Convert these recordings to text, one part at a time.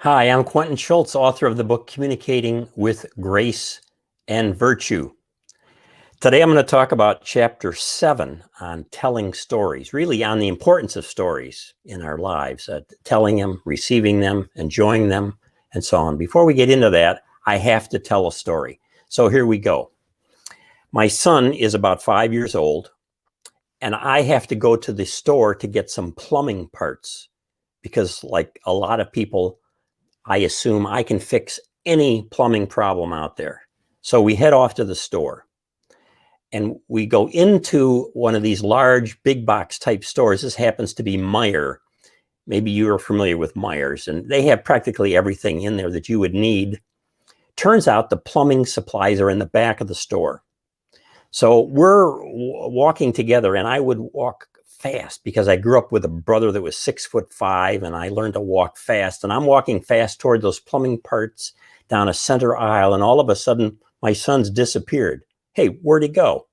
Hi, I'm Quentin Schultz, author of the book Communicating with Grace and Virtue. Today I'm going to talk about chapter 7 on telling stories, really on the importance of stories in our lives, telling them, receiving them, enjoying them, and so on. Before we get into that, I have to tell a story. So here we go. My son is about 5 years old, and I have to go to the store to get some plumbing parts because, like a lot of people, I assume I can fix any plumbing problem out there. So we head off to the store and we go into one of these large big box type stores. This happens to be Meijer. Maybe you're familiar with Meijer's, and they have practically everything in there that you would need. Turns out the plumbing supplies are in the back of the store. So we're walking together, and I would walk fast because I grew up with a brother that was 6'5", and I learned to walk fast. And I'm walking fast toward those plumbing parts down a center aisle, and all of a sudden, my son's disappeared. Hey, where'd he go?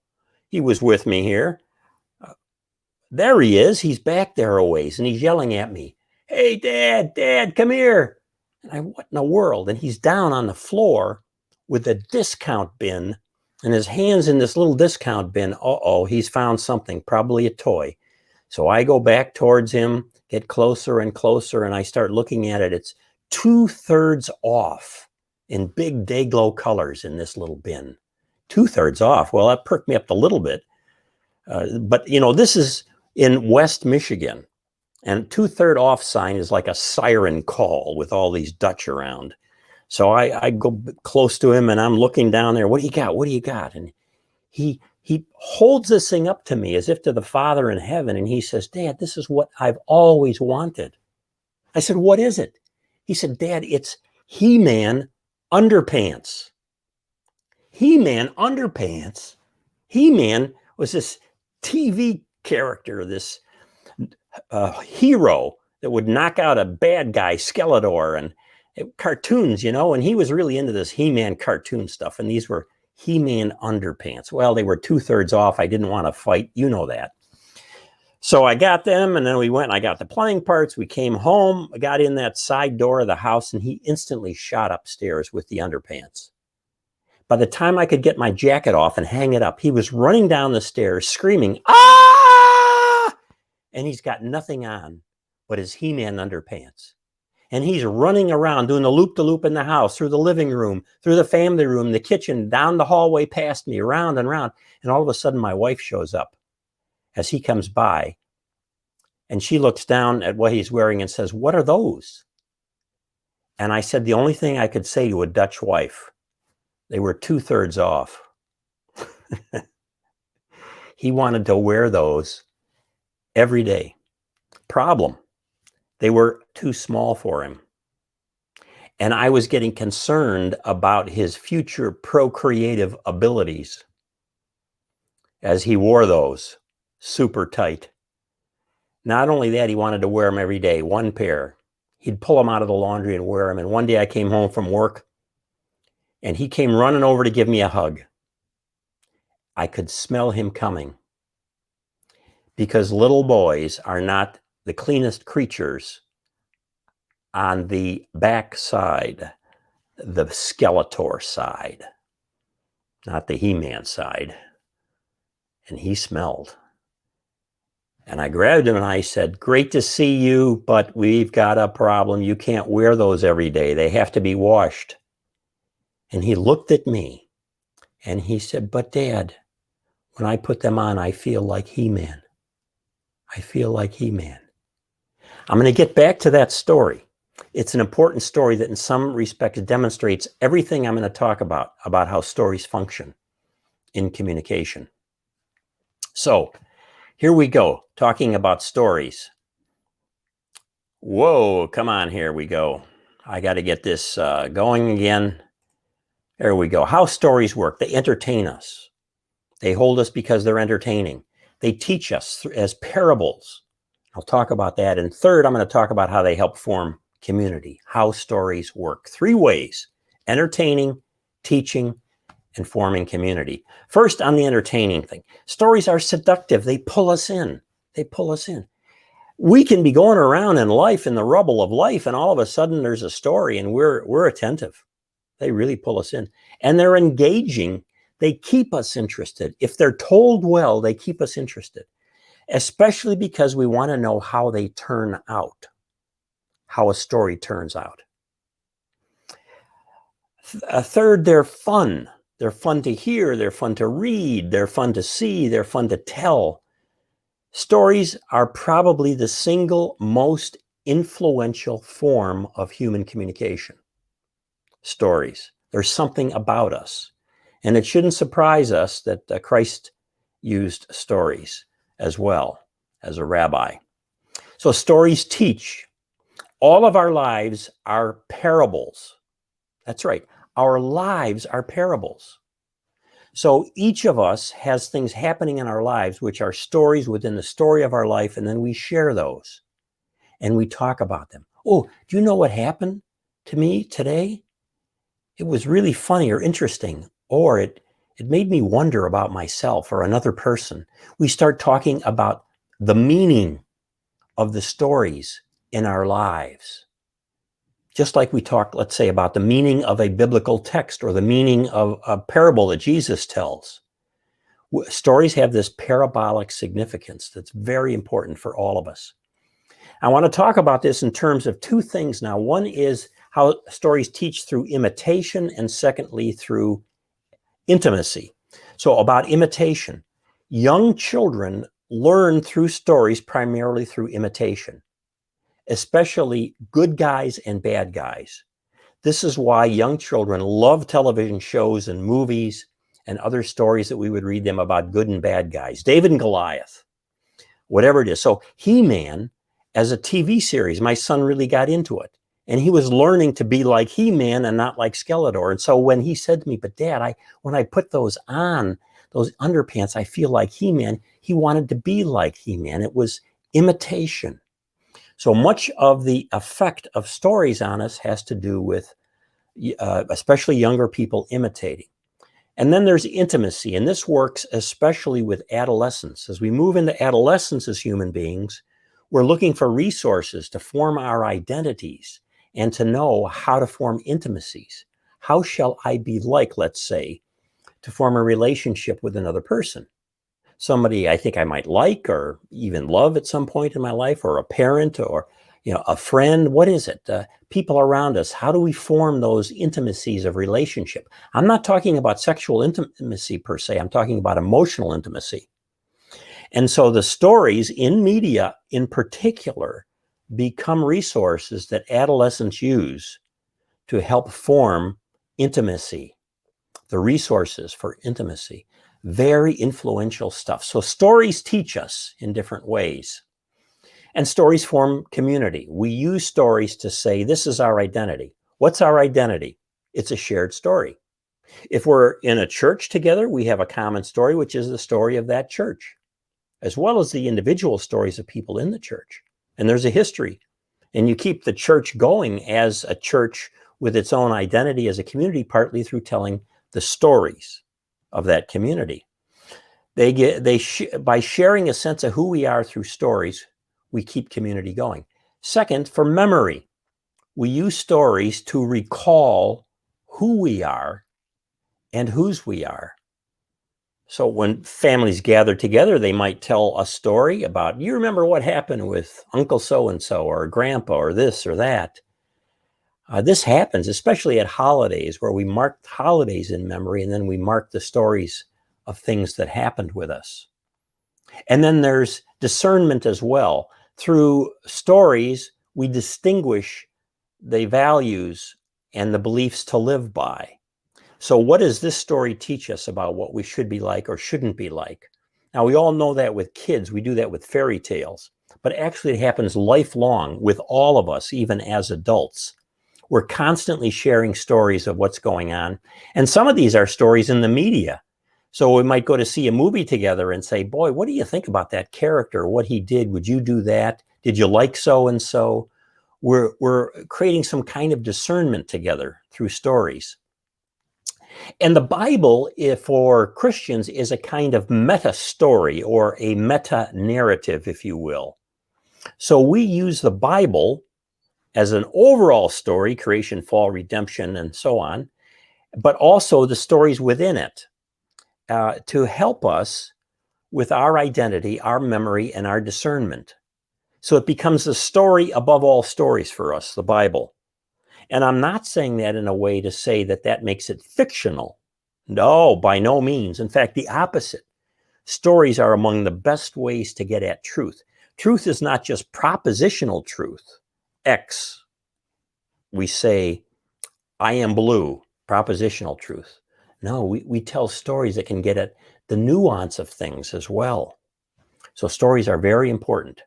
He was with me here. There he is. He's back there a ways, and he's yelling at me. Hey, Dad, come here. And what in the world? And he's down on the floor with a discount bin, and his hand's in this little discount bin. Uh-oh, he's found something, probably a toy. So I go back towards him, get closer and closer, and I start looking at it. It's 2/3 off in big day-glow colors in this little bin. 2/3 off. Well, that perked me up a little bit. But, you know, this is in West Michigan, and 2/3 off sign is like a siren call with all these Dutch around. So I go close to him, and I'm looking down there. What do you got? What do you got? And he holds this thing up to me as if to the Father in heaven, and he says, Dad, this is what I've always wanted. I said, what is it? He said, Dad, it's He-Man underpants. He-Man underpants? He-Man was this TV character, this hero that would knock out a bad guy, Skeletor, and cartoons, you know, and he was really into this He-Man cartoon stuff, and these were He-Man underpants. Well, they were 2/3 off. I didn't want to fight. You know that. So I got them, and then we went and I got the plumbing parts. We came home, I got in that side door of the house, and he instantly shot upstairs with the underpants. By the time I could get my jacket off and hang it up, he was running down the stairs screaming, ah! And he's got nothing on but his He-Man underpants. And he's running around doing the loop-de-loop in the house, through the living room, through the family room, the kitchen, down the hallway past me, around and around. And all of a sudden, my wife shows up as he comes by. And she looks down at what he's wearing and says, what are those? And I said the only thing I could say to a Dutch wife, they were 2/3 off. He wanted to wear those every day. Problem. They were too small for him. And I was getting concerned about his future procreative abilities as he wore those super tight. Not only that, he wanted to wear them every day, one pair. He'd pull them out of the laundry and wear them. And one day I came home from work, and he came running over to give me a hug. I could smell him coming, because little boys are not the cleanest creatures on the back side, the Skeletor side, not the He-Man side. And he smelled. And I grabbed him and I said, great to see you, but we've got a problem. You can't wear those every day. They have to be washed. And he looked at me and he said, but Dad, when I put them on, I feel like He-Man. I feel like He-Man. I'm going to get back to that story. It's an important story that in some respects demonstrates everything I'm going to talk about how stories function in communication. So here we go, talking about stories. Whoa, come on, here we go. I got to get this going again. There we go. How stories work. They entertain us. They hold us because they're entertaining. They teach us as parables. I'll talk about that. And third, I'm going to talk about how they help form community, how stories work. 3 ways: entertaining, teaching, and forming community. First, on the entertaining thing. Stories are seductive. They pull us in. They pull us in. We can be going around in life, in the rubble of life, and all of a sudden there's a story and we're attentive. They really pull us in. And they're engaging. They keep us interested. If they're told well, they keep us interested, especially because we want to know how they turn out, how a story turns out. A third, they're fun. They're fun to hear. They're fun to read. They're fun to see. They're fun to tell. Stories are probably the single most influential form of human communication. Stories. There's something about us. And it shouldn't surprise us that Christ used stories as well as a rabbi. So stories teach. All of our lives are parables. That's right. Our lives are parables. So each of us has things happening in our lives, which are stories within the story of our life, and then we share those and we talk about them. Oh, do you know what happened to me today? It was really funny or interesting, or it made me wonder about myself or another person. We start talking about the meaning of the stories in our lives. Just like we talk, let's say, about the meaning of a biblical text or the meaning of a parable that Jesus tells. Stories have this parabolic significance that's very important for all of us. I want to talk about this in terms of two things now. One is how stories teach through imitation, and secondly, through intimacy. So about imitation. Young children learn through stories primarily through imitation, especially good guys and bad guys. This is why young children love television shows and movies and other stories that we would read them about good and bad guys. David and Goliath, whatever it is. So He-Man, as a TV series, my son really got into it. And he was learning to be like He-Man and not like Skeletor. And so when he said to me, but Dad, when I put those on, those underpants, I feel like He-Man, he wanted to be like He-Man. It was imitation. So much of the effect of stories on us has to do with especially younger people imitating. And then there's intimacy, and this works especially with adolescents. As we move into adolescence as human beings, we're looking for resources to form our identities and to know how to form intimacies. How shall I be like, let's say, to form a relationship with another person? Somebody I think I might like or even love at some point in my life, or a parent, or a friend. What is it? People around us. How do we form those intimacies of relationship? I'm not talking about sexual intimacy per se. I'm talking about emotional intimacy. And so the stories in media in particular become resources that adolescents use to help form intimacy, the resources for intimacy. Very influential stuff. So stories teach us in different ways. And stories form community. We use stories to say, this is our identity. What's our identity? It's a shared story. If we're in a church together, we have a common story, which is the story of that church, as well as the individual stories of people in the church. And there's a history. And you keep the church going as a church with its own identity as a community, partly through telling the stories of that community. By sharing a sense of who we are through stories, we keep community going. Second, for memory, we use stories to recall who we are and whose we are. So when families gather together, they might tell a story about, you remember what happened with Uncle so-and-so or Grandpa or this or that. This happens, especially at holidays, where we mark holidays in memory, and then we mark the stories of things that happened with us. And then there's discernment as well. Through stories, we distinguish the values and the beliefs to live by. So what does this story teach us about what we should be like or shouldn't be like? Now, we all know that with kids. We do that with fairy tales. But actually, it happens lifelong with all of us, even as adults. We're constantly sharing stories of what's going on. And some of these are stories in the media. So we might go to see a movie together and say, boy, what do you think about that character? What he did? Would you do that? Did you like so-and-so? We're creating some kind of discernment together through stories. And the Bible, for Christians, is a kind of meta story, or a meta narrative, if you will. So we use the Bible as an overall story, creation, fall, redemption, and so on, but also the stories within it to help us with our identity, our memory, and our discernment. So it becomes the story above all stories for us, the Bible. And I'm not saying that in a way to say that that makes it fictional. No, by no means. In fact, the opposite. Stories are among the best ways to get at truth. Truth is not just propositional truth. X, we say, I am blue, propositional truth. No, we tell stories that can get at the nuance of things as well. So stories are very important.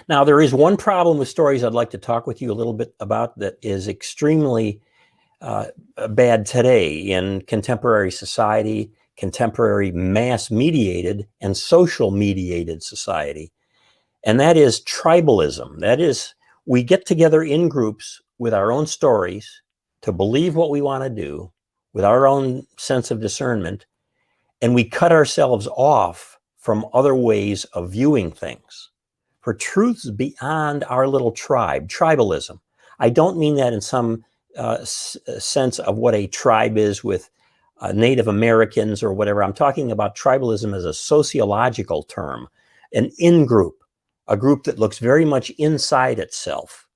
Now, there is one problem with stories I'd like to talk with you a little bit about that is extremely bad today in contemporary society, contemporary mass-mediated and social-mediated society. And that is tribalism. That is, we get together in groups with our own stories to believe what we want to do, with our own sense of discernment, and we cut ourselves off from other ways of viewing things. For truths beyond our little tribe, tribalism. I don't mean that in some sense of what a tribe is with Native Americans or whatever. I'm talking about tribalism as a sociological term, an in-group, a group that looks very much inside itself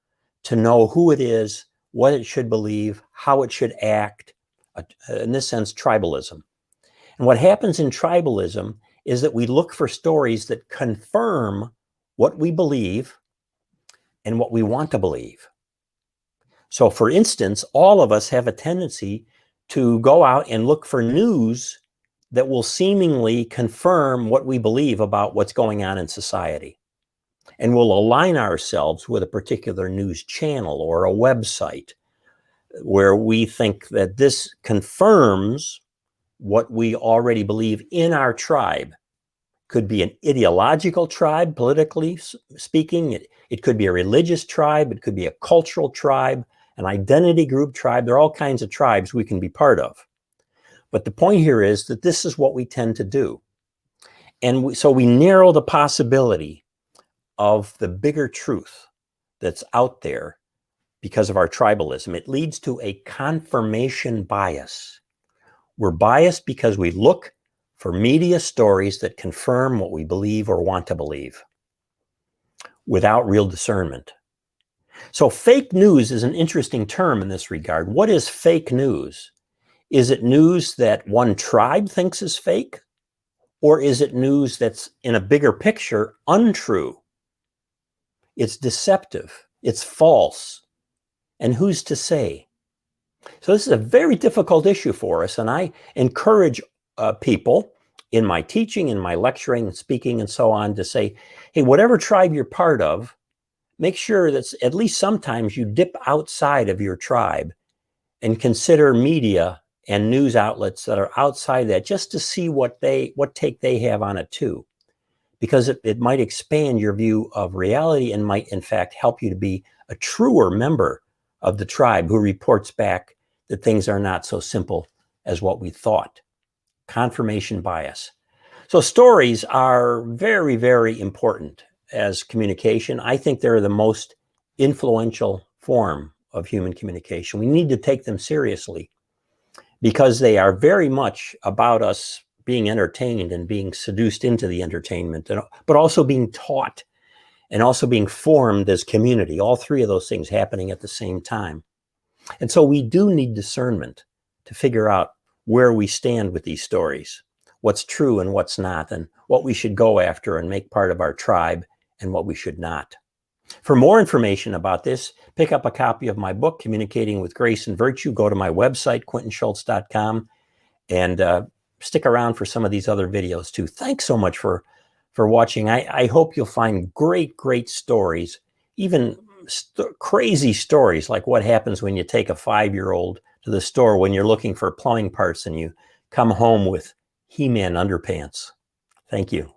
to know who it is, what it should believe, how it should act, in this sense, tribalism. And what happens in tribalism is that we look for stories that confirm what we believe and what we want to believe. So, for instance, all of us have a tendency to go out and look for news that will seemingly confirm what we believe about what's going on in society. And we'll align ourselves with a particular news channel or a website where we think that this confirms what we already believe in our tribe. Could be an ideological tribe, politically speaking. It could be a religious tribe. It could be a cultural tribe, an identity group tribe. There are all kinds of tribes we can be part of. But the point here is that this is what we tend to do. And so we narrow the possibility of the bigger truth that's out there because of our tribalism. It leads to a confirmation bias. We're biased because we look for media stories that confirm what we believe or want to believe without real discernment. So fake news is an interesting term in this regard. What is fake news? Is it news that one tribe thinks is fake? Or is it news that's in a bigger picture untrue? It's deceptive. It's false. And who's to say? So this is a very difficult issue for us. And I encourage people in my teaching, in my lecturing and speaking and so on to say, hey, whatever tribe you're part of, make sure that at least sometimes you dip outside of your tribe and consider media and news outlets that are outside that just to see what take they have on it too. Because it might expand your view of reality and might in fact help you to be a truer member of the tribe who reports back that things are not so simple as what we thought. Confirmation bias. So stories are very, very important as communication. I think they're the most influential form of human communication. We need to take them seriously because they are very much about us being entertained and being seduced into the entertainment, but also being taught and also being formed as community. All three of those things happening at the same time. And so we do need discernment to figure out where we stand with these stories, what's true and what's not, and what we should go after and make part of our tribe and what we should not. For more information about this, pick up a copy of my book, Communicating with Grace and Virtue. Go to my website, quintonschultz.com, and stick around for some of these other videos too. Thanks so much for watching. I hope you'll find great, great stories, even crazy stories like what happens when you take a 5-year-old to the store when you're looking for plumbing parts and you come home with He-Man underpants. Thank you.